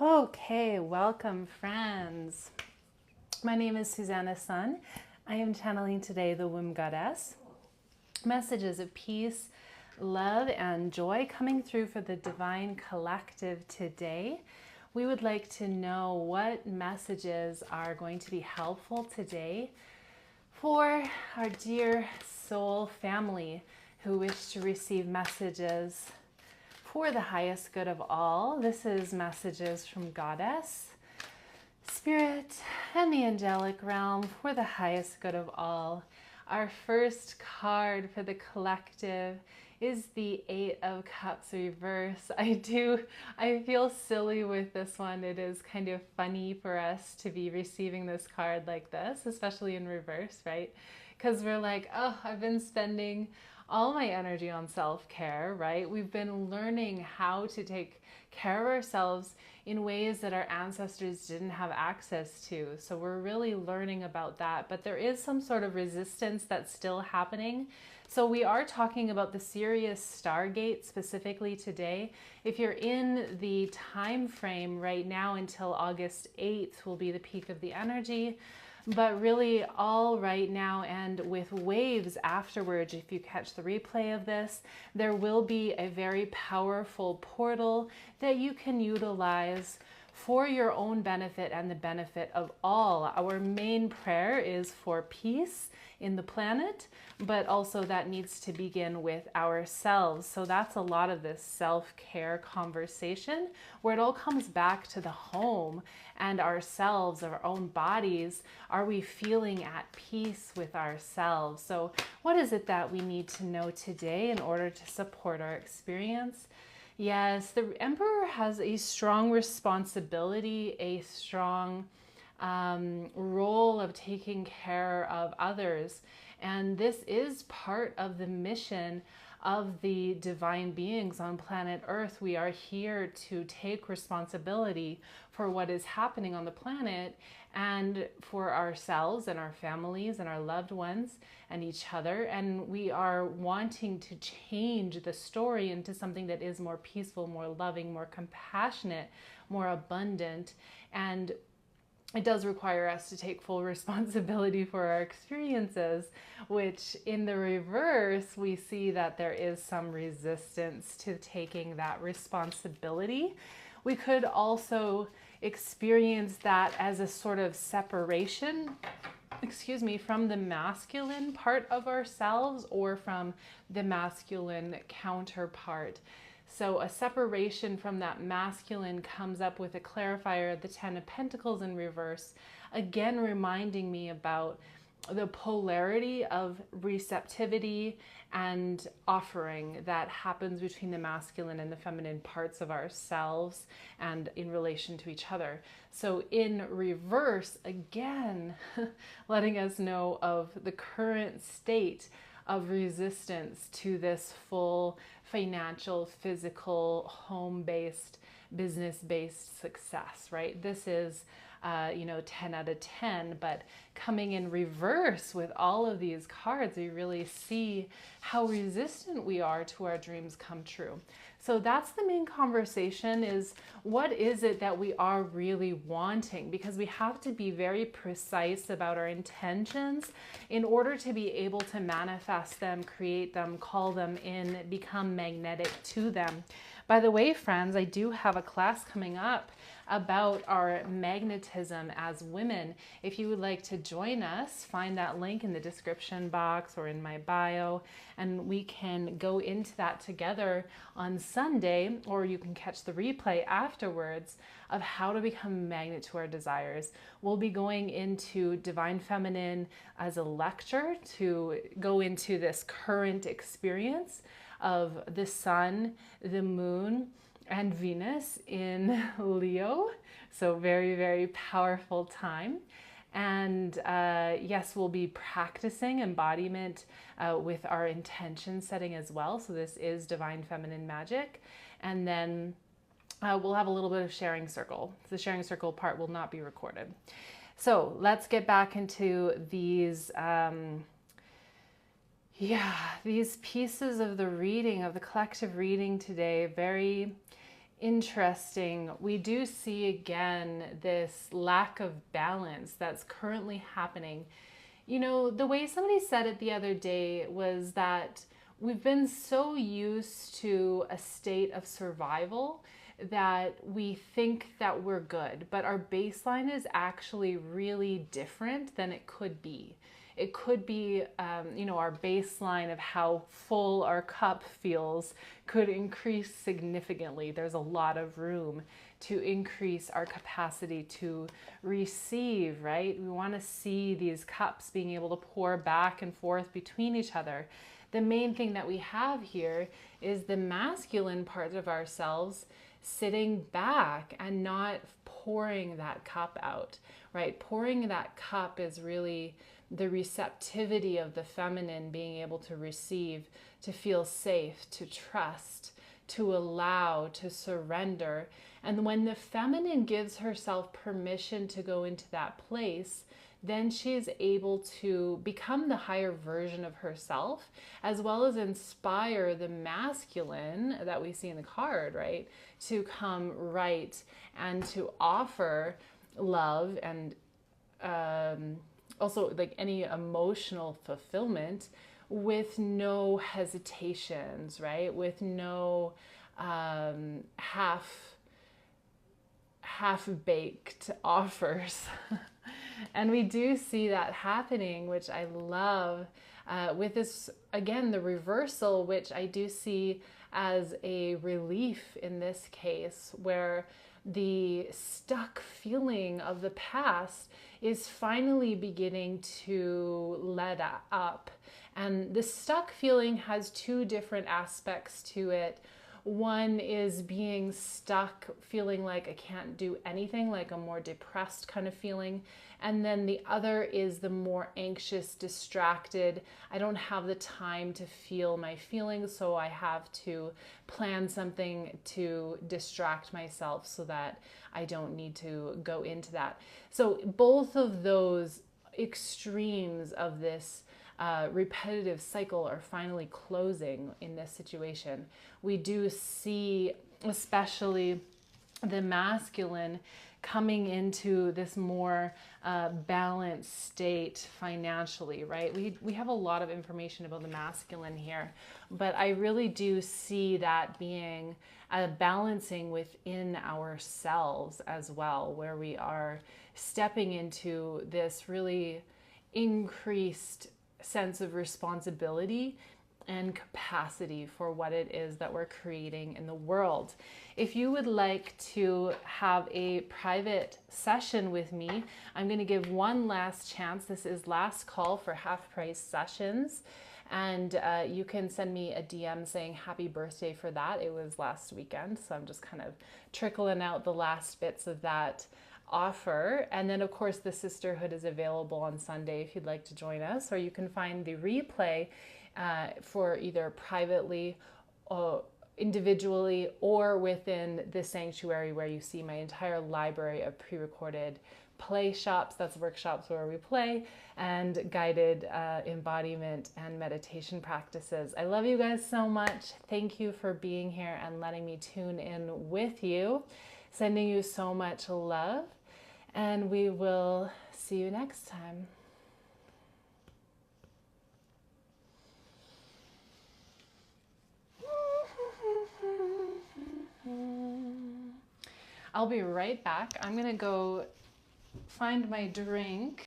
Okay, welcome friends. My name is Susanna Sun. I am channeling today the Womb Goddess. Messages of peace, love, and joy coming through for the Divine Collective today. We would like to know what messages are going to be helpful today for our dear soul family who wish to receive messages for the highest good of all. This is messages from Goddess, Spirit, and the angelic realm for the highest good of all. Our first card for the collective is the Eight of Cups reverse. I feel silly with this one. It is kind of funny for us to be receiving this card like this, especially in reverse, right? Because we're like, oh, I've been spending all my energy on self-care, right? We've been learning how to take care of ourselves in ways that our ancestors didn't have access to. So we're really learning about that, but there is some sort of resistance that's still happening. So we are talking about the Sirius Stargate specifically today. If you're in the time frame right now until August 8th will be the peak of the energy. But really all right now, and with waves afterwards, if you catch the replay of this, there will be a very powerful portal that you can utilize for your own benefit and the benefit of all. Our main prayer is for peace in the planet, but also that needs to begin with ourselves. So that's a lot of this self-care conversation where it all comes back to the home and ourselves, our own bodies. Are we feeling at peace with ourselves? So what is it that we need to know today in order to support our experience? Yes, the Emperor has a strong responsibility, a strong role of taking care of others. And this is part of the mission of the divine beings on planet Earth. We are here to take responsibility for what is happening on the planet and for ourselves and our families and our loved ones and each other. And we are wanting to change the story into something that is more peaceful, more loving, more compassionate, more abundant. And it does require us to take full responsibility for our experiences, which in the reverse, we see that there is some resistance to taking that responsibility. We could also experience that as a sort of separation, from the masculine part of ourselves or from the masculine counterpart. So a separation from that masculine comes up with a clarifier of the Ten of Pentacles in reverse, again reminding me about the polarity of receptivity and offering that happens between the masculine and the feminine parts of ourselves and in relation to each other. So in reverse, again, letting us know of the current state of resistance to this full financial, physical, home-based, business-based success, right? This is 10 out of 10, but coming in reverse with all of these cards, we really see how resistant we are to our dreams come true. So that's the main conversation, is what is it that we are really wanting? Because we have to be very precise about our intentions in order to be able to manifest them, create them, call them in, become magnetic to them. By the way, friends, I do have a class coming up about our magnetism as women. If you would like to join us, find that link in the description box or in my bio, and we can go into that together on Sunday, or you can catch the replay afterwards of how to become a magnet to our desires. We'll be going into Divine Feminine as a lecture to go into this current experience of the sun, the moon, and Venus in Leo. So very, very powerful time. And yes, we'll be practicing embodiment with our intention setting as well. So this is Divine Feminine Magic. And then we'll have a little bit of sharing circle. The sharing circle part will not be recorded. So let's get back into these these pieces of the reading, of the collective reading today. Very interesting. We do see again this lack of balance that's currently happening. You know, the way somebody said it the other day was that we've been so used to a state of survival that we think that we're good, but our baseline is actually really different than it could be. It could be, our baseline of how full our cup feels could increase significantly. There's a lot of room to increase our capacity to receive, right? We want to see these cups being able to pour back and forth between each other. The main thing that we have here is the masculine part of ourselves sitting back and not pouring that cup out, right? Pouring that cup is really the receptivity of the feminine being able to receive, to feel safe, to trust, to allow, to surrender. And when the feminine gives herself permission to go into that place, then she is able to become the higher version of herself, as well as inspire the masculine that we see in the card, right? To come right and to offer love and also like any emotional fulfillment with no hesitations, right? With no half-baked offers. And we do see that happening, which I love, with this, again, the reversal, which I do see as a relief in this case, where the stuck feeling of the past is finally beginning to let up. And the stuck feeling has two different aspects to it. One is being stuck, feeling like I can't do anything, like a more depressed kind of feeling. And then the other is the more anxious, distracted. I don't have the time to feel my feelings, so I have to plan something to distract myself so that I don't need to go into that. So both of those extremes of this repetitive cycle are finally closing in this situation. We do see, especially the masculine, coming into this more balanced state financially, right? We have a lot of information about the masculine here, but I really do see that being a balancing within ourselves as well, where we are stepping into this really increased sense of responsibility and capacity for what it is that we're creating in the world. If you would like to have a private session with me, I'm going to give one last chance. This is last call for half-price sessions. And you can send me a DM saying happy birthday for that. It was last weekend, so I'm just kind of trickling out the last bits of that offer. And then of course the sisterhood is available on Sunday if you'd like to join us, or you can find the replay for either privately or individually or within the sanctuary, where you see my entire library of pre-recorded play shops, that's workshops where we play, and guided embodiment and meditation practices. I love you guys so much. Thank you for being here and letting me tune in with you. Sending you so much love, and we will see you next time. I'll be right back. I'm gonna go find my drink.